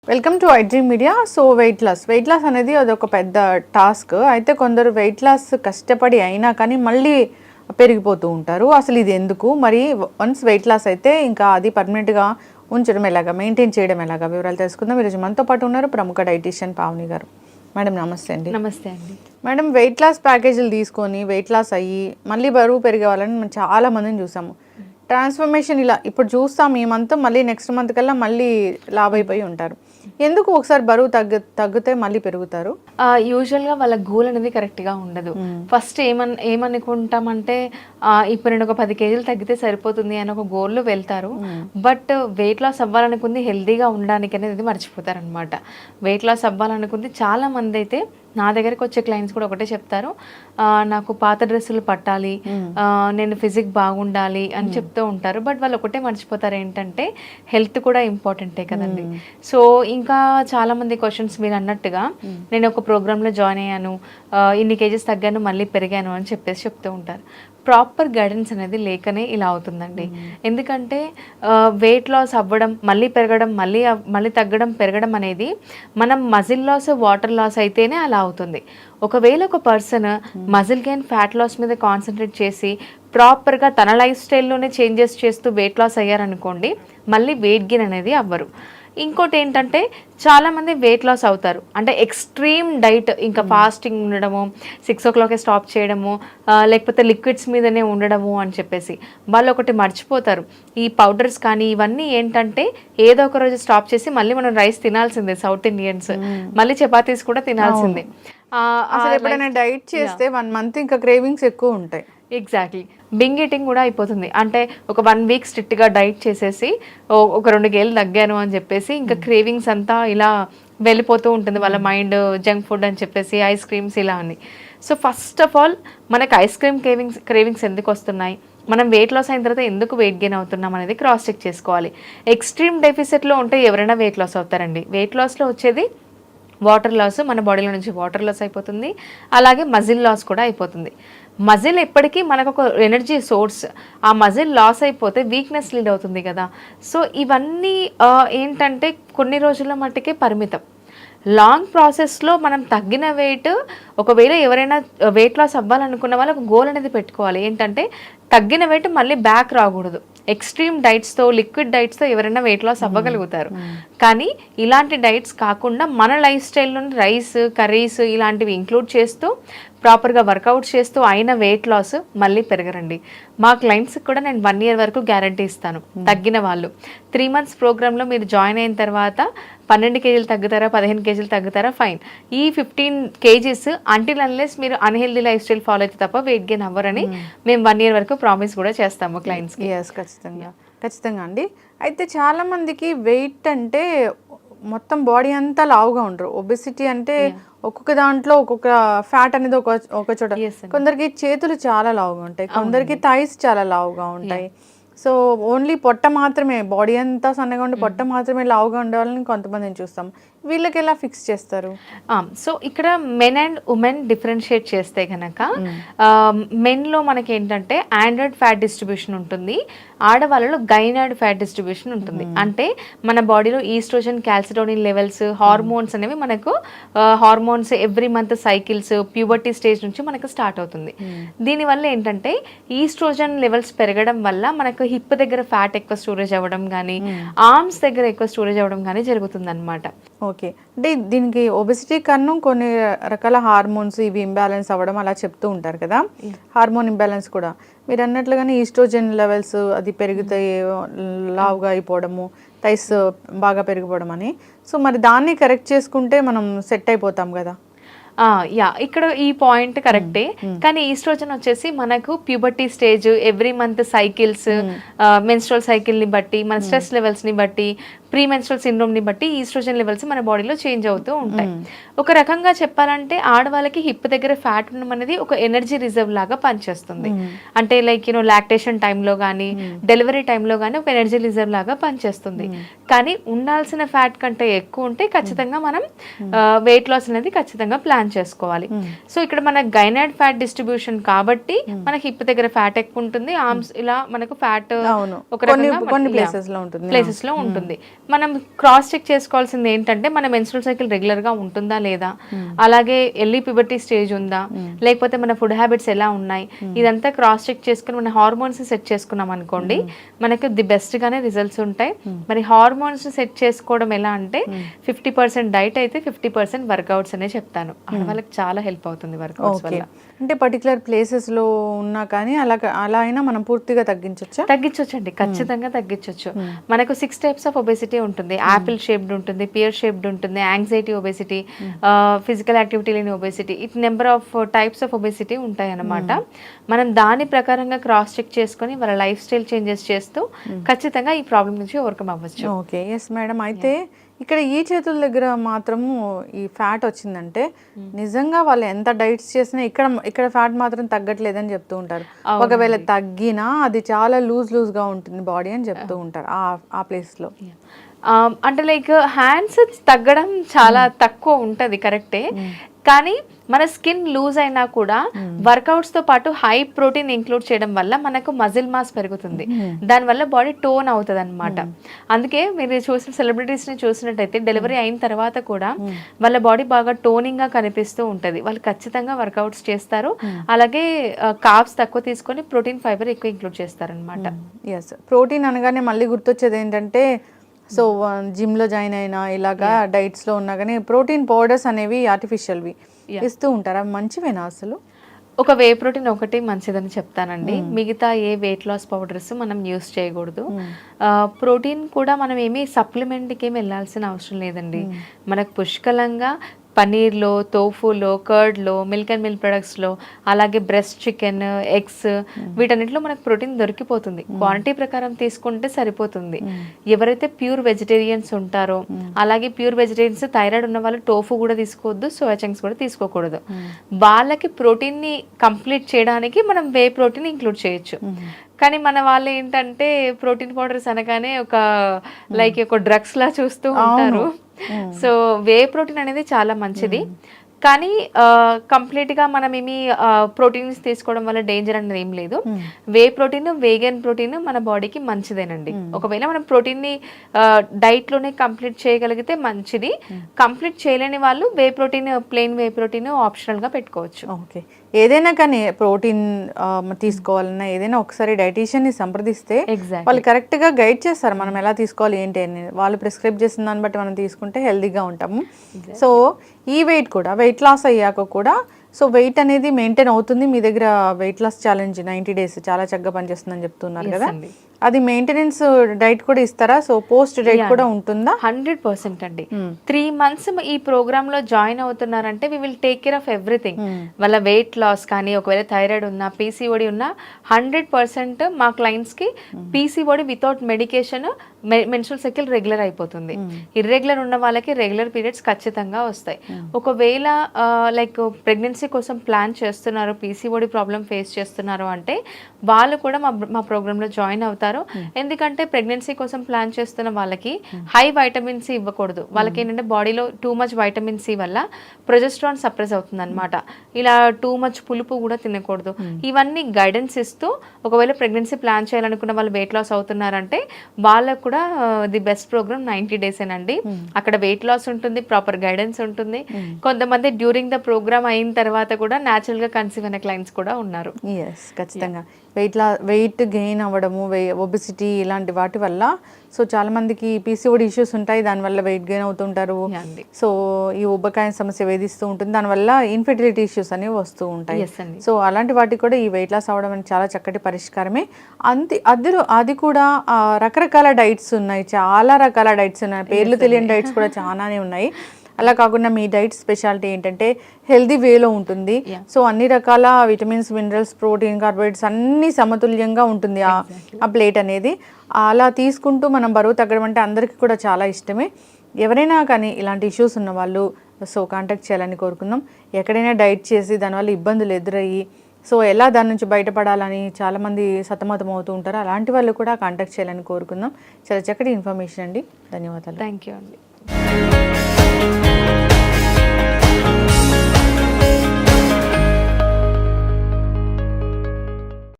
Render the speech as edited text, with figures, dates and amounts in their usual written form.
Welcome to iDream media. So weight loss అనేది అదొక పెద్ద టాస్క్. అయితే కొందరు వెయిట్ లాస్ కష్టపడి అయినా కానీ మళ్ళీ పెరిగిపోతూ ఉంటారు. అసలు ఇది ఎందుకు, మరి వన్స్ వెయిట్ లాస్ అయితే ఇంకా అది పర్మనెంట్గా ఉంచడం ఎలాగా, మెయింటైన్ చేయడం ఎలాగా, వివరాలు తెలుసుకుందాం. ఈరోజు మనతో పాటు ఉన్నారు ప్రముఖ డైటీషియన్ పావని గారు. మేడం నమస్తే అండి. నమస్తే అండి. మేడం, వెయిట్ లాస్ ప్యాకేజీలు తీసుకొని వెయిట్ లాస్ అయ్యి మళ్ళీ బరువు పెరిగే వాళ్ళని మనం చాలా మందిని చూసాము. ట్రాన్స్ఫర్మేషన్ ఇలా ఇప్పుడు చూస్తాం, ఈ మంత్ మళ్ళీ నెక్స్ట్ మంత్ కల్లా మళ్ళీ లావ్ అయిపోయి ఉంటారు. ఎందుకు ఒకసారి బరువు తగ్గితే మళ్ళీ పెరుగుతారు? యూజువల్గా వాళ్ళ గోల్ అనేది కరెక్ట్గా ఉండదు. ఫస్ట్ ఏమనుకుంటామంటే ఇప్పుడు నేను ఒక 10 కేజీలు తగ్గితే సరిపోతుంది అని ఒక గోల్లో వెళ్తారు. బట్ వెయిట్ లాస్ అవ్వాలనుకుంది హెల్తీగా ఉండడానికి అనేది మర్చిపోతారు అనమాట. వెయిట్ లాస్ అవ్వాలనుకుంది చాలా మంది అయితే నా దగ్గరకు వచ్చే క్లయింట్స్ కూడా ఒకటే చెప్తారు, నాకు పాత డ్రెస్సులు పట్టాలి, నేను ఫిజిక్ బాగుండాలి అని చెప్తూ ఉంటారు. బట్ వాళ్ళు ఒకటే మర్చిపోతారు, ఏంటంటే హెల్త్ కూడా ఇంపార్టెంటే కదండి. సో ఇంకా చాలా మంది క్వశ్చన్స్ మీరు అన్నట్టుగా నేను ఒక ప్రోగ్రాంలో జాయిన్ అయ్యాను, ఇన్ని కేజెస్ తగ్గాను, మళ్ళీ పెరిగాను అని చెప్పేసి చెప్తూ ఉంటారు. ప్రాపర్ గైడెన్స్ అనేది లేకనే ఇలా అవుతుందండి. ఎందుకంటే వెయిట్ లాస్ అవ్వడం, మళ్ళీ పెరగడం, మళ్ళీ తగ్గడం, పెరగడం అనేది మనం మజిల్ లాస్, వాటర్ లాస్ అయితేనే అలా అవుతుంది. ఒకవేళ ఒక person muscle gain, fat loss మీద కాన్సన్ట్రేట్ చేసి ప్రాపర్గా తన లైఫ్ స్టైల్లోనే చేంజెస్ చేస్తూ వెయిట్ లాస్ అయ్యారనుకోండి, మళ్ళీ వెయిట్ గెయిన్ అనేది అవ్వరు. ఇంకోటి ఏంటంటే చాలామంది వెయిట్ లాస్ అవుతారు అంటే ఎక్స్ట్రీమ్ డైట్, ఇంకా ఫాస్టింగ్ ఉండడము, 6 o'clock స్టాప్ చేయడము, లేకపోతే లిక్విడ్స్ మీదనే ఉండడము అని చెప్పేసి వాళ్ళు ఒకటి మర్చిపోతారు. ఈ పౌడర్స్ కానీ ఇవన్నీ ఏంటంటే ఏదో ఒక రోజు స్టాప్ చేసి మళ్ళీ మనం రైస్ తినాల్సిందే, సౌత్ ఇండియన్స్ మళ్ళీ చపాతీస్ కూడా తినాల్సిందే. అసలు ఎప్పుడైనా డైట్ చేస్తే 1 month ఇంకా క్రేవింగ్స్ ఎక్కువ ఉంటాయి. ఎగ్జాక్ట్లీ, బింగ్ ఈటింగ్ కూడా అయిపోతుంది. అంటే ఒక 1 week స్ట్రిక్ట్గా డైట్ చేసేసి ఒక 2 కేజీలు తగ్గాను అని చెప్పేసి ఇంకా క్రేవింగ్స్ అంతా ఇలా వెళ్ళిపోతూ ఉంటుంది వాళ్ళ మైండ్, జంక్ ఫుడ్ అని చెప్పేసి, ఐస్ క్రీమ్స్ ఇలా అని. సో ఫస్ట్ ఆఫ్ ఆల్ మనకు ఐస్ క్రీమ్ క్రేవింగ్స్ ఎందుకు వస్తున్నాయి, మనం వెయిట్ లాస్ అయిన తర్వాత ఎందుకు వెయిట్ గెయిన్ అవుతున్నాం అనేది క్రాస్ చెక్ చేసుకోవాలి. ఎక్స్ట్రీమ్ డెఫిసిట్లో ఉంటే ఎవరైనా వెయిట్ లాస్ అవుతారండి. వెయిట్ లాస్లో వచ్చేది వాటర్ లాస్, మన బాడీలో నుంచి వాటర్ లాస్ అయిపోతుంది, అలాగే మజిల్ లాస్ కూడా అయిపోతుంది. మజిల్ ఎప్పటికీ మనకు ఒక ఎనర్జీ సోర్స్, ఆ మజిల్ లాస్ అయిపోతే వీక్నెస్ లీడ్ అవుతుంది కదా. సో ఇవన్నీ ఏంటంటే కొన్ని రోజుల మట్టుకే పరిమితం. లాంగ్ ప్రాసెస్లో మనం తగ్గిన వెయిట్, ఒకవేళ ఎవరైనా వెయిట్ లాస్ అవ్వాలనుకున్న వాళ్ళు ఒక గోల్ అనేది పెట్టుకోవాలి, ఏంటంటే తగ్గిన వెయిట్ మళ్ళీ బ్యాక్ రాకూడదు. ఎక్స్ట్రీమ్ డైట్స్తో, లిక్విడ్ డైట్స్తో ఎవరైనా వెయిట్ లాస్ అవ్వగలుగుతారు. కానీ ఇలాంటి డైట్స్ కాకుండా మన లైఫ్ స్టైల్లోని రైస్, కర్రీస్ ఇలాంటివి ఇంక్లూడ్ చేస్తూ ప్రాపర్గా వర్కౌట్ చేస్తూ అయిన వెయిట్ లాస్ మళ్ళీ పెరగరండి. మా క్లయింట్స్కి కూడా నేను 1 year వరకు గ్యారంటీ ఇస్తాను. తగ్గిన వాళ్ళు 3 months ప్రోగ్రాంలో మీరు జాయిన్ అయిన తర్వాత 12 కేజీలు తగ్గుతారా, 15 కేజీలు తగ్గుతారా, ఫైన్. ఈ 15 kgs అంటిల్ అన్లెస్ మీరు అన్హెల్దీ లైఫ్ స్టైల్ ఫాలో అయితే తప్ప వెయిట్ గెయిన్ అవ్వరని మేము 1 year వరకు ప్రామిస్ కూడా చేస్తాము క్లయింట్స్కి. ఖచ్చితంగా అండి. అయితే చాలా మందికి వెయిట్ అంటే మొత్తం బాడీ అంతా లావుగా ఉండరు. ఒబెసిటీ అంటే ఒక్కొక్క దాంట్లో ఒక్కొక్క ఫ్యాట్ అనేది ఒక చోట. కొందరికి చేతులు చాలా లావుగా ఉంటాయి, కొందరికి థైస్ చాలా లావుగా ఉంటాయి. సో ఓన్లీ పొట్ట మాత్రమే, బాడీ అంతా సన్నగా ఉండి పొట్ట మాత్రమే లావుగా ఉండేవాళ్ళని కొంతమందిని చూస్తాం. వీళ్ళకి ఎలా ఫిక్స్ చేస్తారు? సో ఇక్కడ మెన్ అండ్ ఉమెన్ డిఫరెన్షియేట్ చేస్తే కనుక మెన్లో మనకి ఏంటంటే ఆండ్రాయిడ్ ఫ్యాట్ డిస్ట్రిబ్యూషన్ ఉంటుంది, ఆడవాళ్ళలో గైనాయిడ్ ఫ్యాట్ డిస్ట్రిబ్యూషన్ ఉంటుంది. అంటే మన బాడీలో ఈస్ట్రోజన్, క్యాల్సిటోనిన్ లెవెల్స్, హార్మోన్స్ అనేవి మనకు hormones every month cycles puberty stage నుంచి మనకు స్టార్ట్ అవుతుంది. దీనివల్ల ఏంటంటే ఈస్ట్రోజన్ లెవెల్స్ పెరగడం వల్ల మనకు హిప్ దగ్గర ఫ్యాట్ ఎక్కువ స్టోరేజ్ అవ్వడం కానీ, ఆర్మ్స్ దగ్గర ఎక్కువ స్టోరేజ్ అవ్వడం కానీ జరుగుతుంది అనమాట. ఓకే, అంటే దీనికి ఒబెసిటీ కన్నా కొన్ని రకాల హార్మోన్స్ ఇవి ఇంబ్యాలెన్స్ అవ్వడం అలా చెప్తూ ఉంటారు కదా. హార్మోన్ ఇంబ్యాలెన్స్ కూడా మీరు అన్నట్లుగానే ఈస్ట్రోజన్ లెవెల్స్ అది పెరుగుతాయి, లావుగా అయిపోవడము, థైస్ బాగా పెరిగిపోవడం అని. సో మరి దాన్ని కరెక్ట్ చేసుకుంటే మనం సెట్ అయిపోతాం కదా. ఇక్కడ ఈ పాయింట్ కరెక్టే. కానీ ఈస్ట్రోజన్ వచ్చేసి మనకు puberty stage, every month cycles, menstrual సైకిల్ని బట్టి, మన స్ట్రెస్ లెవెల్స్ని బట్టి, ప్రీమెన్స్ట్రల్ సిండ్రోమ్ని బట్టి ఈస్ట్రోజన్ లెవెల్స్ మన బాడీలో చేంజ్ అవుతూ ఉంటాయి. ఒక రకంగా చెప్పాలంటే ఆడవాళ్ళకి హిప్ దగ్గర ఫ్యాట్ ఉండడం అనేది ఒక ఎనర్జీ రిజర్వ్ లాగా పనిచేస్తుంది. అంటే లైక్ లాక్టేషన్ టైంలో కానీ డెలివరీ టైంలో కానీ ఒక ఎనర్జీ రిజర్వ్ లాగా పనిచేస్తుంది. కానీ ఉండాల్సిన ఫ్యాట్ కంటే ఎక్కువ ఉంటే ఖచ్చితంగా మనం వెయిట్ లాస్ అనేది ఖచ్చితంగా ప్లాన్ చేసుకోవాలి. సో ఇక్కడ మన గైనాడ్ ఫ్యాట్ డిస్ట్రిబ్యూషన్ కాబట్టి మనకి హిప్ దగ్గర ఫ్యాట్ ఎక్కువ ఉంటుంది, ఆర్మ్స్ ఇలా మనకు ఫ్యాట్ ఒక రకంగా ప్లేసెస్ లో ఉంటుంది. మనం క్రాస్ చెక్ చేసుకోవాల్సింది ఏంటంటే మన మెన్స్ట్రువల్ సైకిల్ రెగ్యులర్ గా ఉంటుందా లేదా, అలాగే ఎర్లీ ప్యూబర్టీ స్టేజ్ ఉందా, లేకపోతే మన ఫుడ్ హ్యాబిట్స్ ఎలా ఉన్నాయి, ఇదంతా క్రాస్ చెక్ చేసుకుని మన హార్మోన్స్ సెట్ చేసుకున్నాం అనుకోండి మనకు ది బెస్ట్ గానే రిజల్ట్స్ ఉంటాయి. మరి హార్మోన్స్ సెట్ చేసుకోవడం ఎలా అంటే 50% డైట్ అయితే 50% వర్కౌట్స్ అనే చెప్తాను. ఆడవాళ్ళకి చాలా హెల్ప్ అవుతుంది వర్కౌట్స్ వల్ల. అంటే పర్టికులర్ ప్లేసెస్ లో ఉన్నా కానీ అలా అయినా మనం పూర్తిగా తగ్గించొచ్చండి, ఖచ్చితంగా తగ్గించొచ్చు. మనకు 6 టైప్స్ ఆఫ్ ఒబేసిటీ ఉంటుంది. యాపిల్ షేప్డ్ ఉంటుంది, పియర్ షేప్డ్ ఉంటుంది, యాంగ్జైటీ ఒబేసిటీ, ఫిజికల్ యాక్టివిటీ లేని obesity, it number of types of obesity ఉంటాయి అన్నమాట. మనం దాని ప్రకారంగా క్రాస్ చెక్ చేసుకొని వాళ్ళ లైఫ్ స్టైల్ చేంజెస్ చేస్తూ ఖచ్చితంగా ఈ ప్రాబ్లం నుంచి ఓవర్కమ్ అవ్వచ్చు. Okay, yes madam. అయితే ఇక్కడ ఈ చేతుల దగ్గర మాత్రము ఈ ఫ్యాట్ వచ్చిందంటే నిజంగా వాళ్ళు ఎంత డైట్స్ చేసినా ఇక్కడ ఫ్యాట్ మాత్రం తగ్గట్లేదని చెప్తూ ఉంటారు. ఒకవేళ తగ్గినా అది చాలా లూజ్ గా ఉంటుంది బాడీ అని చెప్తూ ఉంటారు ఆ ప్లేస్ లో. అంటే లైక్ హ్యాండ్స్ తగ్గడం చాలా తక్కువ ఉంటది, కరెక్టే. కానీ మన స్కిన్ లూజ్ అయినా కూడా వర్కౌట్స్ తో పాటు హై ప్రోటీన్ ఇంక్లూడ్ చేయడం వల్ల మనకు మజిల్ మాస్ పెరుగుతుంది, దానివల్ల బాడీ టోన్ అవుతుంది అనమాట. అందుకే మీరు చూసిన సెలబ్రిటీస్ ని చూసినట్టయితే డెలివరీ అయిన తర్వాత కూడా వాళ్ళ బాడీ బాగా టోనింగ్ గా కనిపిస్తూ ఉంటది. వాళ్ళు ఖచ్చితంగా వర్కౌట్స్ చేస్తారు, అలాగే కార్బ్స్ తక్కువ తీసుకొని ప్రోటీన్ ఫైబర్ ఎక్కువ ఇంక్లూడ్ చేస్తారు అనమాట. ఎస్, ప్రోటీన్ అనగానే మళ్ళీ గుర్తొచ్చేది ఏంటంటే సో జిమ్లో జాయిన్ అయినా ఇలాగా డైట్స్లో ఉన్నా కానీ ప్రోటీన్ పౌడర్స్ అనేవి ఆర్టిఫిషియల్వి ఇస్తూ ఉంటారు, అవి మంచివేనా అసలు? ఒక వే ప్రోటీన్ ఒకటి మంచిదని చెప్తానండి, మిగతా ఏ వెయిట్ లాస్ పౌడర్స్ మనం యూస్ చేయకూడదు. ప్రోటీన్ కూడా మనం ఏమి సప్లిమెంట్కి ఏమి వెళ్ళాల్సిన అవసరం లేదండి. మనకు పుష్కలంగా పనీర్లో, తోఫులో, కర్డ్లో, మిల్క్ అండ్ మిల్క్ ప్రొడక్ట్స్లో, అలాగే బ్రెస్ట్ చికెన్, ఎగ్స్, వీటన్నిటిలో మనకు ప్రోటీన్ దొరికిపోతుంది. క్వాంటిటీ ప్రకారం తీసుకుంటే సరిపోతుంది. ఎవరైతే ప్యూర్ వెజిటేరియన్స్ ఉంటారో, అలాగే ప్యూర్ వెజిటేరియన్స్ థైరాయిడ్ ఉన్న వాళ్ళు టోఫు కూడా తీసుకోవద్దు, సోయా చంక్స్ కూడా తీసుకోకూడదు. వాళ్ళకి ప్రోటీన్ని కంప్లీట్ చేయడానికి మనం వే ప్రోటీన్ ఇంక్లూడ్ చేయొచ్చు. కానీ మన వాళ్ళు ఏంటంటే ప్రోటీన్ పౌడర్స్ అనగానే ఒక లైక్ ఒక డ్రగ్స్ లా చూస్తూ ఉంటారు. సో వే ప్రోటీన్ అనేది చాలా మంచిది, కానీ కంప్లీట్గా మనం ఏమి ప్రోటీన్స్ తీసుకోవడం వల్ల డేంజర్ అనేది ఏం లేదు. వే ప్రోటీన్, వేగన్ ప్రోటీన్ మన బాడీకి మంచిదేనండి. ఒకవేళ మనం ప్రోటీన్ని డైట్లోనే కంప్లీట్ చేయగలిగితే మంచిది. కంప్లీట్ చేయలేని వాళ్ళు whey protein, plain whey protein ఆప్షనల్గా పెట్టుకోవచ్చు. ఓకే, ఏదైనా కానీ ప్రోటీన్ తీసుకోవాలన్నా ఏదైనా ఒకసారి డైటీషియన్ని సంప్రదిస్తే వాళ్ళు కరెక్ట్గా గైడ్ చేస్తారు మనం ఎలా తీసుకోవాలి ఏంటి అని. వాళ్ళు ప్రిస్క్రైబ్ చేసిన దాన్ని బట్టి మనం తీసుకుంటే హెల్తీగా ఉంటాము. సో ఈ వెయిట్ లాస్ అయ్యాక కూడా సో వెయిట్ అనేది మెయింటైన్ అవుతుంది. మీ దగ్గర వెయిట్ లాస్ ఛాలెంజ్ 90 days చాలా చక్కగా పనిచేస్తుందని చెప్తున్నారు కదా, అది మెయింటెనెన్స్ డైట్ కూడా ఇస్తారా? సో పోస్ట్ డైట్ కూడా ఉంటుందా? 100% అండి. 3 months ఈ ప్రోగ్రామ్ లో జాయిన్ అవుతున్నారంటే we will take care of everything. వాళ్ళ వెయిట్ లాస్ కానీ, ఒకవేళ థైరాయిడ్ ఉన్నా, పీసీఓడి ఉన్నా 100% మా క్లయింట్స్ కి PCOD without medication menstrual cycle regular అయిపోతుంది. ఇర్రెగ్యులర్ ఉన్న వాళ్ళకి రెగ్యులర్ పీరియడ్స్ ఖచ్చితంగా వస్తాయి. ఒకవేళ లైక్ ప్రెగ్నెన్సీ కోసం ప్లాన్ చేస్తున్నారు, పీసీఓడి ప్రాబ్లం ఫేస్ చేస్తున్నారు అంటే వాళ్ళు కూడా మా ప్రోగ్రాంలో జాయిన్ అవుతారు. ఎందుకంటే ప్రెగ్నెన్సీ కోసం ప్లాన్ చేస్తున్న వాళ్ళకి హై వైటమిన్ సి ఇవ్వకూడదు. వాళ్ళకి ఏంటంటే బాడీలో టూ మచ్ వైటమిన్ సి వల్ల ప్రొజెస్ట్రాన్ సప్రెస్ అవుతుంది అనమాట. ఇలా టూ మచ్ పులుపు కూడా తినకూడదు. ఇవన్నీ గైడెన్స్ ఇస్తూ ఒకవేళ ప్రెగ్నెన్సీ ప్లాన్ చేయాలనుకున్న వాళ్ళు వెయిట్ లాస్ అవుతున్నారంటే వాళ్ళకు కూడా ది బెస్ట్ ప్రోగ్రామ్ 90 days ఏనండి. అక్కడ వెయిట్ లాస్ ఉంటుంది, ప్రాపర్ గైడెన్స్ ఉంటుంది. కొంతమంది డ్యూరింగ్ ద ప్రోగ్రామ్ అయిన తర్వాత కూడా న్యాచురల్ గా కన్సీవ్ అయిన క్లయింట్స్ కూడా ఉన్నారు. ఖచ్చితంగా వెయిట్ గెయిన్ అవ్వడము, ఒబిసిటీ ఇలాంటి వాటి వల్ల సో చాలా మందికి పీసీఓడి ఇష్యూస్ ఉంటాయి, దానివల్ల వెయిట్ గెయిన్ అవుతుంటారు. సో ఈ ఉబ్బకాయ సమస్య వేధిస్తూ ఉంటుంది, దానివల్ల ఇన్ఫెర్టిలిటీ ఇష్యూస్ అనేవి వస్తూ ఉంటాయి. సో అలాంటి వాటికి కూడా ఈ వెయిట్ లాస్ అవ్వడం అనేది చాలా చక్కటి పరిష్కారమే. అది కూడా రకరకాల డైట్స్ ఉన్నాయి, చాలా రకాల డైట్స్ ఉన్నాయి, పేర్లు తెలియని డైట్స్ కూడా చాలానే ఉన్నాయి. అలా కాకుండా మీ డైట్ స్పెషాలిటీ ఏంటంటే హెల్దీ వేలో ఉంటుంది. సో అన్ని రకాల విటమిన్స్, మినరల్స్, ప్రోటీన్, కార్బోహైడ్రేట్స్ అన్ని సమతుల్యంగా ఉంటుంది ఆ ప్లేట్ అనేది. అలా తీసుకుంటూ మనం బరువు తగ్గడం అంటే అందరికీ కూడా చాలా ఇష్టమే. ఎవరైనా కానీ ఇలాంటి ఇష్యూస్ ఉన్న వాళ్ళు సో కాంటాక్ట్ చేయాలని కోరుకుందాం. ఎక్కడైనా డైట్ చేసి దానివల్ల ఇబ్బందులు ఎదురయ్యి సో ఎలా దాని నుంచి బయటపడాలని చాలామంది సతమతం అవుతూ ఉంటారు. అలాంటి వాళ్ళు కూడా కాంటాక్ట్ చేయాలని కోరుకుందాం. చాలా చక్కటి ఇన్ఫర్మేషన్ అండి. ధన్యవాదాలు. థ్యాంక్ యూ అండి.